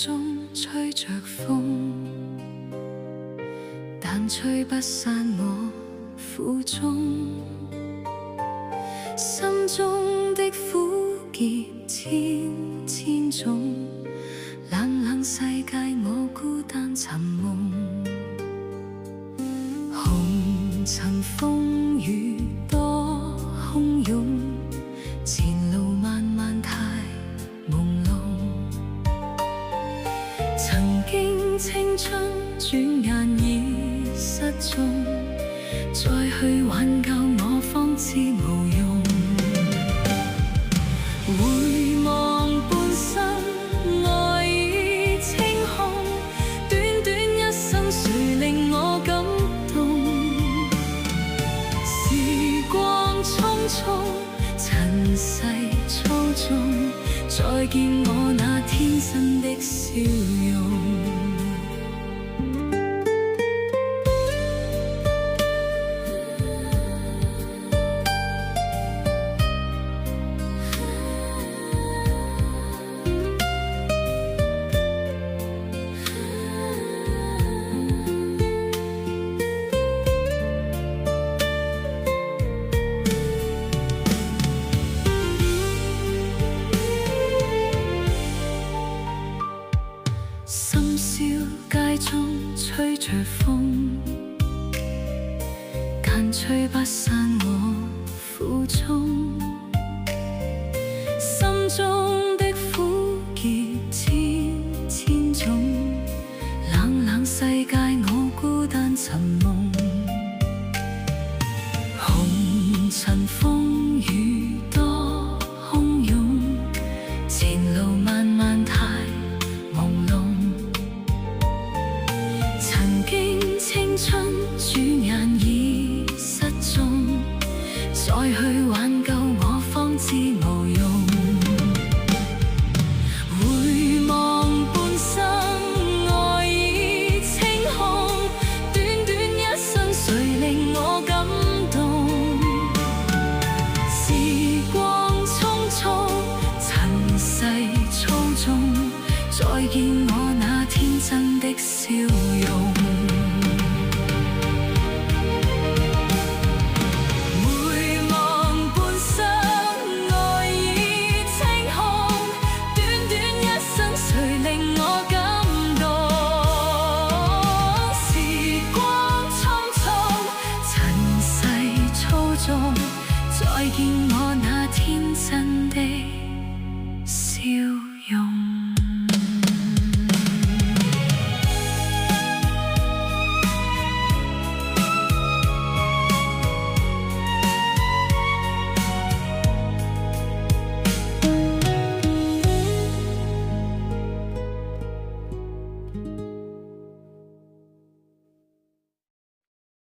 中吹着風，但吹不散我苦衷。心中的苦澀千千種，冷冷世界我孤單尋夢。紅塵風雨多洶湧，前路漫漫太朦朧。曾經青春轉眼已失蹤，再去挽救我方知無用。回望半生愛已清空，短短一生誰令我感動？時光匆匆，塵世操縱，再見我那天真的笑容。深宵街中吹着風，間吹不散我苦衷。